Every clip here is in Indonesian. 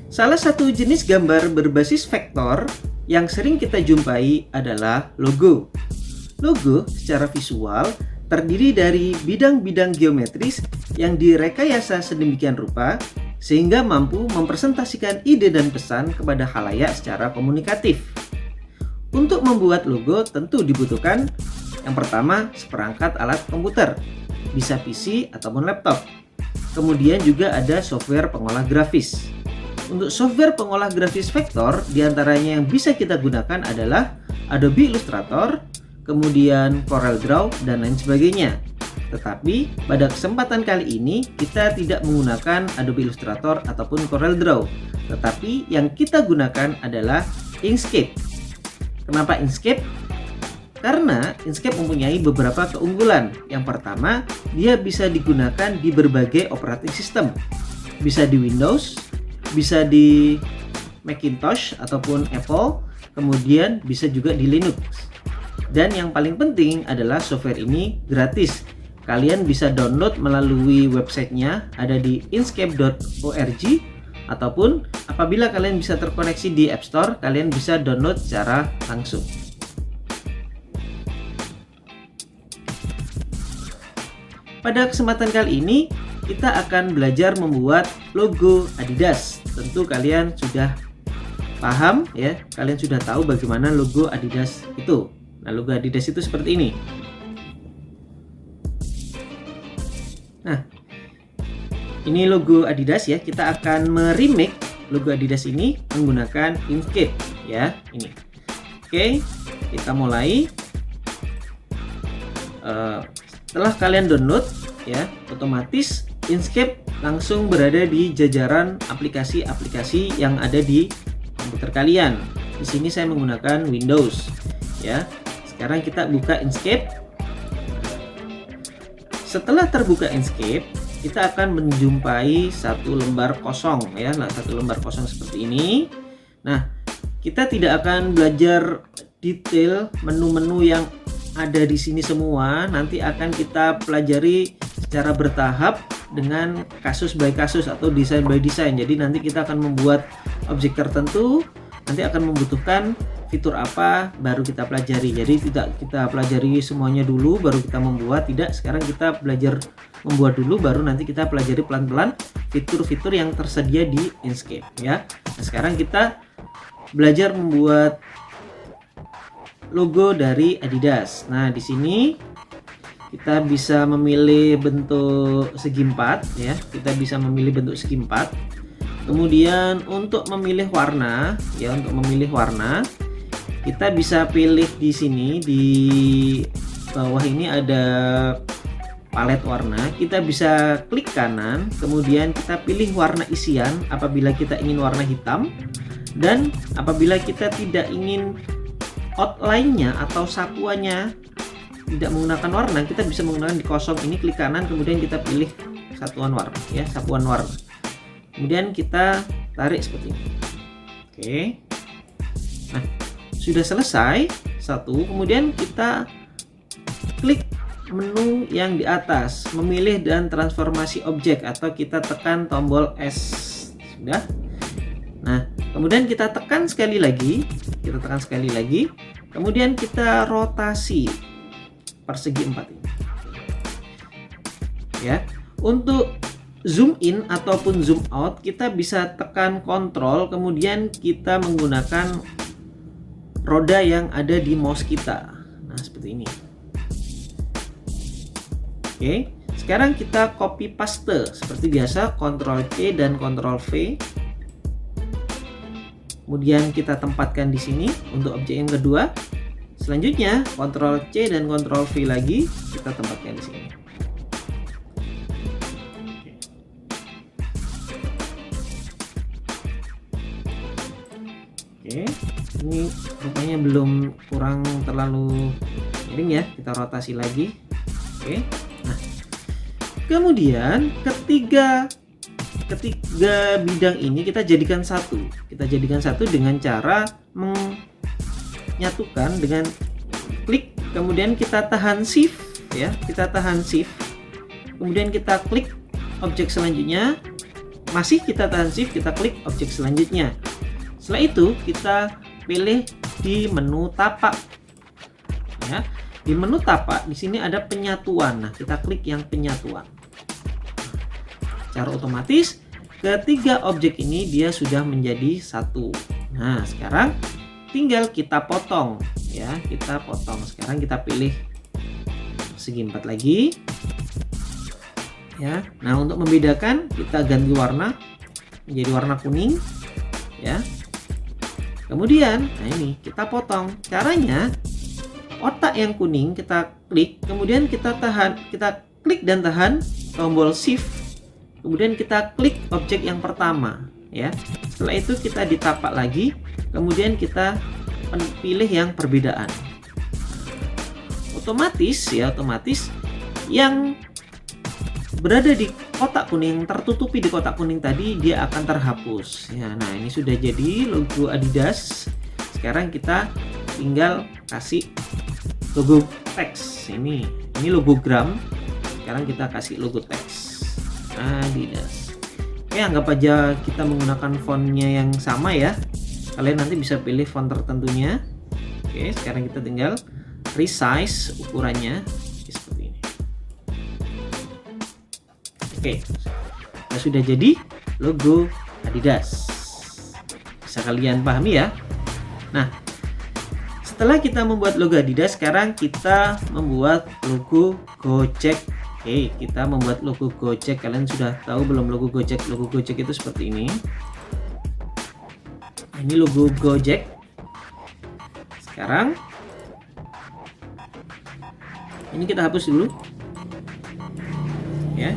Salah satu jenis gambar berbasis vektor yang sering kita jumpai adalah logo. Logo secara visual terdiri dari bidang-bidang geometris yang direkayasa sedemikian rupa sehingga mampu mempresentasikan ide dan pesan kepada khalayak secara komunikatif. Untuk membuat logo tentu dibutuhkan yang pertama seperangkat alat komputer, bisa PC ataupun laptop. Kemudian juga ada software pengolah grafis. Untuk software pengolah grafis vektor, diantaranya yang bisa kita gunakan adalah Adobe Illustrator, kemudian CorelDRAW, dan lain sebagainya. Tetapi pada kesempatan kali ini kita tidak menggunakan Adobe Illustrator ataupun CorelDRAW, tetapi yang kita gunakan adalah Inkscape. Kenapa Inkscape? Karena Inkscape mempunyai beberapa keunggulan. Yang pertama, dia bisa digunakan di berbagai operating system. Bisa di Windows, bisa di Macintosh ataupun Apple, kemudian bisa juga di Linux. Dan yang paling penting adalah software ini gratis. Kalian bisa download melalui websitenya, ada di inkscape.org, ataupun apabila kalian bisa terkoneksi di App Store, kalian bisa download secara langsung. Pada kesempatan kali ini kita akan belajar membuat logo Adidas. Tentu kalian sudah paham ya, kalian sudah tahu bagaimana logo Adidas itu. Nah, logo Adidas itu seperti ini. Nah, ini logo Adidas ya. Kita akan meremake logo Adidas ini menggunakan Inkscape ya, ini. Oke, kita mulai. Setelah kalian download ya, otomatis Inkscape langsung berada di jajaran aplikasi-aplikasi yang ada di komputer kalian. Di sini saya menggunakan Windows ya. Sekarang kita buka Inkscape. Setelah terbuka Inkscape, kita akan menjumpai satu lembar kosong ya. Nah, satu lembar kosong seperti ini. Nah, kita tidak akan belajar detail menu-menu yang ada di sini semua. Nanti akan kita pelajari secara bertahap dengan kasus by kasus atau desain by desain. Jadi nanti kita akan membuat objek tertentu, nanti akan membutuhkan fitur apa baru kita pelajari. Jadi tidak kita pelajari semuanya dulu baru kita membuat, tidak. Sekarang kita belajar membuat dulu baru nanti kita pelajari pelan-pelan fitur-fitur yang tersedia di Inkscape ya. Nah, sekarang kita belajar membuat logo dari Adidas. Nah, di sini kita bisa memilih bentuk segi empat ya. Kita bisa memilih bentuk segi empat. Kemudian untuk memilih warna ya, untuk memilih warna kita bisa pilih di sini di bawah ini ada palet warna. Kita bisa klik kanan, kemudian kita pilih warna isian apabila kita ingin warna hitam, dan apabila kita tidak ingin outline-nya atau sapuannya tidak menggunakan warna, kita bisa menggunakan di kosong ini, klik kanan kemudian kita pilih satuan warna ya, sapuan warna. Kemudian kita tarik seperti ini. Oke. Nah, sudah selesai satu, kemudian kita klik menu yang di atas, memilih dan transformasi objek, atau kita tekan tombol S. Sudah. Nah, kemudian kita tekan sekali lagi, kemudian kita rotasi persegi 4 ini. Ya, untuk zoom in ataupun zoom out kita bisa tekan kontrol, kemudian kita menggunakan roda yang ada di mouse kita. Nah, seperti ini. Oke, sekarang kita copy paste seperti biasa, Ctrl C dan Ctrl V. Kemudian kita tempatkan di sini untuk objek yang kedua. Selanjutnya Ctrl C dan Ctrl V lagi, kita tempatkan di sini. Oke, ini rupanya belum, kurang terlalu miring ya, kita rotasi lagi. Oke, nah kemudian ketiga bidang ini kita jadikan satu dengan cara menyatukan dengan klik, kemudian kita tahan shift ya, kemudian kita klik objek selanjutnya, masih kita tahan shift, kita klik objek selanjutnya. Setelah itu kita pilih di menu tapak. Ya, di menu tapak di sini ada penyatuan. Nah, kita klik yang penyatuan. Secara otomatis ketiga objek ini dia sudah menjadi satu. Nah, sekarang tinggal kita potong ya, kita potong. Sekarang kita pilih segi 4 lagi. Ya. Nah, untuk membedakan kita ganti warna menjadi warna kuning ya. Kemudian, nah ini kita potong. Caranya otak yang kuning kita klik, kemudian kita tahan, kita klik dan tahan tombol shift. Kemudian kita klik objek yang pertama ya. Setelah itu kita ditapak lagi, kemudian kita pilih yang perbedaan. Otomatis yang berada di kotak kuning, tertutupi di kotak kuning tadi, dia akan terhapus ya. Nah, ini sudah jadi logo Adidas. Sekarang kita tinggal kasih logo teks. Ini logo gram. Sekarang kita kasih logo teks Adidas. Oke, anggap aja kita menggunakan fontnya yang sama ya. Kalian nanti bisa pilih font tertentunya. Oke, sekarang kita tinggal resize ukurannya seperti ini. Oke, nah, sudah jadi logo Adidas. Bisa kalian pahami ya. Nah, setelah kita membuat logo Adidas, sekarang kita membuat logo Gojek. Oke, kita membuat logo Gojek. Kalian sudah tahu belum logo Gojek? Logo Gojek itu seperti ini. Ini logo Gojek. Sekarang ini kita hapus dulu. Ya.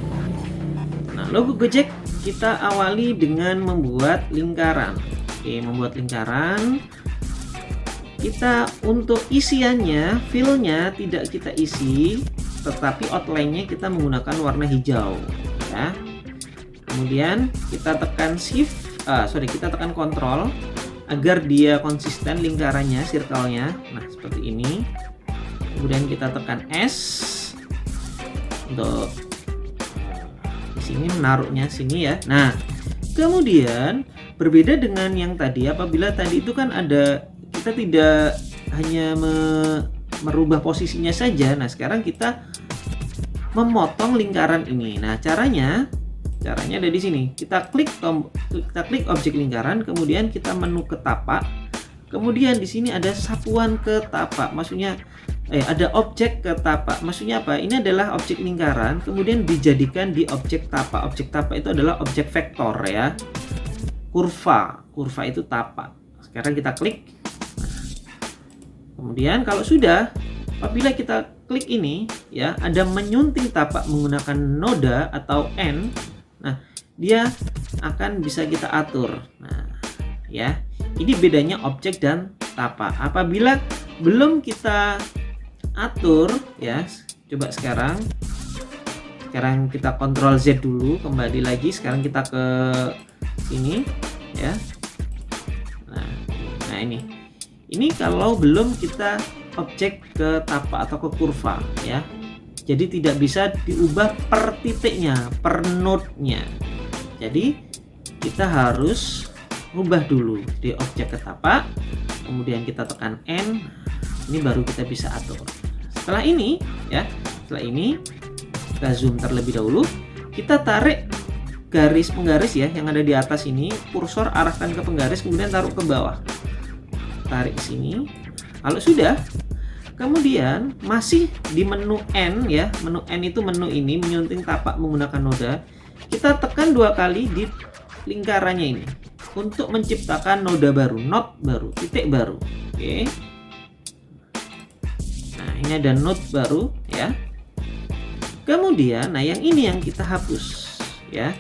Nah, logo Gojek kita awali dengan membuat lingkaran. Oke, membuat lingkaran. Kita untuk isiannya, fill-nya tidak kita isi, tetapi outline-nya kita menggunakan warna hijau. Ya. Kemudian kita tekan kita tekan Ctrl agar dia konsisten lingkarannya, circle-nya. Nah, seperti ini. Kemudian kita tekan S untuk sini, menaruhnya sini ya. Nah, kemudian berbeda dengan yang tadi, apabila tadi itu kan ada, kita tidak hanya merubah posisinya saja. Nah, sekarang kita memotong lingkaran ini. Nah, caranya ada di sini. Kita klik objek lingkaran, kemudian kita menu ke tapak. Kemudian di sini ada sapuan ke tapak. Maksudnya ada objek ke tapak. Maksudnya apa? Ini adalah objek lingkaran, kemudian dijadikan di objek tapak. Objek tapak itu adalah objek vektor ya. Kurva itu tapak. Sekarang kita klik. Kemudian kalau sudah, apabila kita klik ini ya, ada menyunting tapak menggunakan noda atau N. Nah, dia akan bisa kita atur. Nah, ya. Ini bedanya objek dan tapak. Apabila belum kita atur ya, coba sekarang kita Ctrl Z dulu, kembali lagi. Sekarang kita ke sini ya. Nah ini kalau belum kita objek ke tapak atau ke kurva ya, jadi tidak bisa diubah per titiknya, per node-nya. Jadi kita harus ubah dulu di objek ke tapak, kemudian kita tekan N. Ini baru kita bisa atur. Setelah ini ya, kita zoom terlebih dahulu. Kita tarik penggaris ya yang ada di atas ini, kursor arahkan ke penggaris, kemudian taruh ke bawah. Tarik ke sini. Kalau sudah, kemudian masih di menu N ya. Menu N itu menu ini, menyunting tapak menggunakan noda. Kita tekan 2 kali di lingkarannya ini untuk menciptakan noda baru, node baru, titik baru. Oke. Nah, ini ada node baru ya. Kemudian, nah yang ini yang kita hapus ya.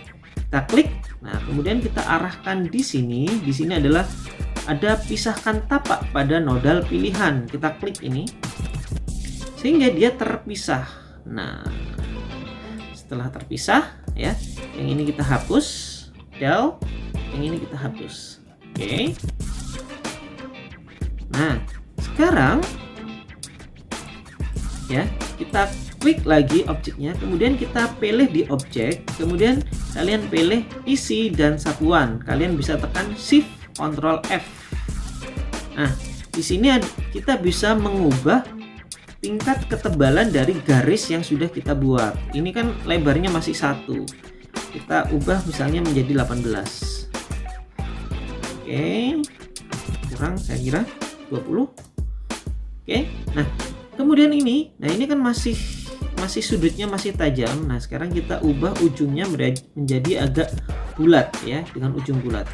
Kita klik. Nah, kemudian kita arahkan di sini. Di sini adalah ada pisahkan tapak pada nodal pilihan. Kita klik ini sehingga dia terpisah. Nah, setelah terpisah ya, yang ini kita hapus, del, yang ini kita hapus. Oke. Nah, sekarang ya, kita klik lagi objeknya, kemudian kita pilih di objek, kemudian kalian pilih isi dan satuan. Kalian bisa tekan Shift Ctrl F. Nah, di sini kita bisa mengubah tingkat ketebalan dari garis yang sudah kita buat. Ini kan lebarnya masih 1. Kita ubah misalnya menjadi 18. Oke. Kurang saya kira 20. Oke. Nah, kemudian ini kan masih sudutnya masih tajam. Nah, sekarang kita ubah ujungnya menjadi agak bulat ya, dengan ujung bulat.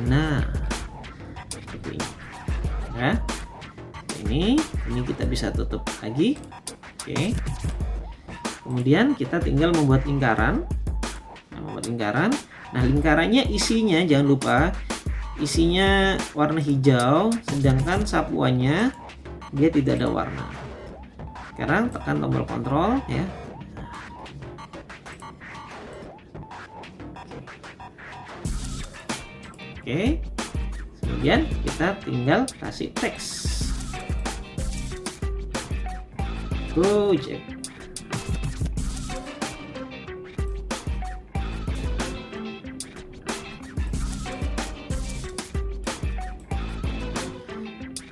Nah, seperti ini. Ya. Ini kita bisa tutup lagi. Oke. Kemudian kita tinggal membuat lingkaran. Nah, lingkarannya isinya jangan lupa isinya warna hijau, sedangkan sapuannya dia tidak ada warna. Sekarang tekan tombol kontrol ya. Oke. Kemudian kita tinggal kasih teks. Gojek.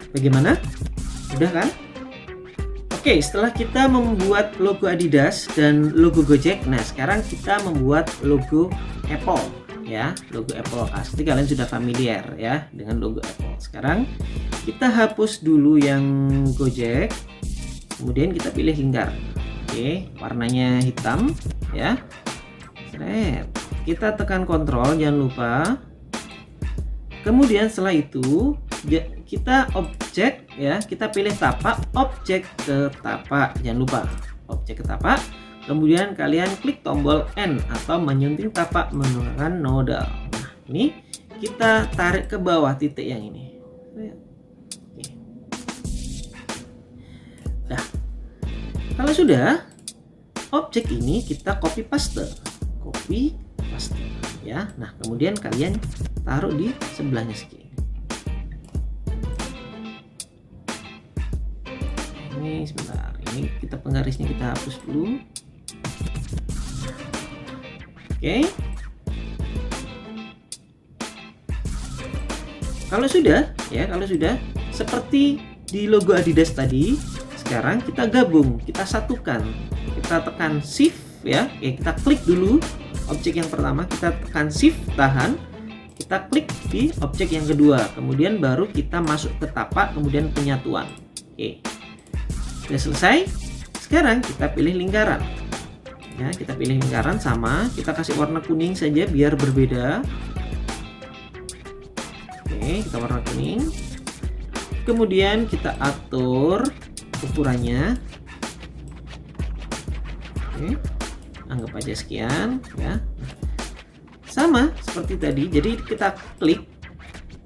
Bagaimana? Udah kan? Oke, setelah kita membuat logo Adidas dan logo Gojek, nah sekarang kita membuat logo Apple ya, logo Apple. Pasti kalian sudah familiar ya dengan logo Apple. Sekarang kita hapus dulu yang Gojek. Kemudian kita pilih lingkar. Oke, warnanya hitam ya. Seret. Kita tekan kontrol, jangan lupa. Kemudian setelah itu kita objek ya, kita pilih tapak, objek ke tapak. Jangan lupa, objek ke tapak. Kemudian kalian klik tombol N atau menyunting tapak menggunakan nodal. Nah, ini kita tarik ke bawah titik yang ini. Nah, kalau sudah, objek ini kita copy paste ya. Nah, kemudian kalian taruh di sebelahnya segini. Ini sebentar, ini kita penggarisnya kita hapus dulu. Oke. Kalau sudah seperti di logo Adidas tadi. Sekarang kita gabung, kita satukan, kita tekan Shift ya. Oke, kita klik dulu objek yang pertama, kita tekan Shift, tahan, kita klik di objek yang kedua, kemudian baru kita masuk ke tapak, kemudian penyatuan. Oke, sudah selesai. Sekarang kita pilih lingkaran ya, kita pilih lingkaran sama, kita kasih warna kuning saja biar berbeda. Oke, kita warna kuning, kemudian kita atur ukurannya. Oke, anggap aja sekian ya. Sama seperti tadi, jadi kita klik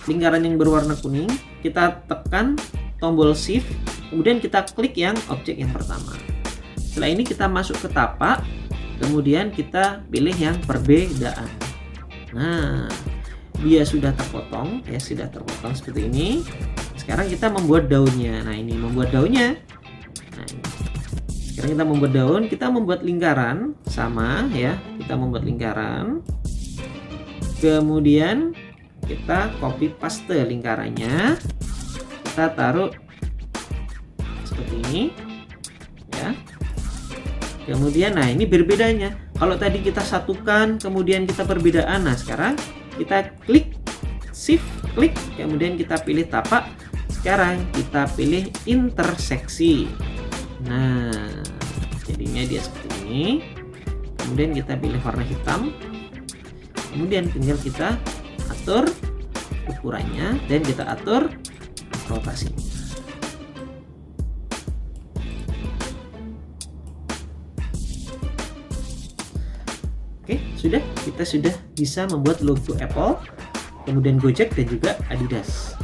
lingkaran yang berwarna kuning, kita tekan tombol Shift, kemudian kita klik yang objek yang pertama. Setelah ini kita masuk ke tapak, kemudian kita pilih yang perbedaan. Nah, dia sudah terpotong ya, sudah terpotong seperti ini. Sekarang kita membuat daunnya. Nah, ini membuat daunnya. Nah, ini. Sekarang kita membuat daun, kita membuat lingkaran sama ya. Kita membuat lingkaran. Kemudian kita copy paste lingkarannya. Kita taruh seperti ini ya. Kemudian nah ini berbedanya. Kalau tadi kita satukan, kemudian kita perbedaan. Nah, sekarang kita klik Shift, klik, kemudian kita pilih tapak. Sekarang kita pilih interseksi. Nah, jadinya dia seperti ini. Kemudian kita pilih warna hitam. Kemudian tinggal kita atur ukurannya dan kita atur rotasinya. Oke, kita sudah bisa membuat logo Apple, kemudian Gojek dan juga Adidas.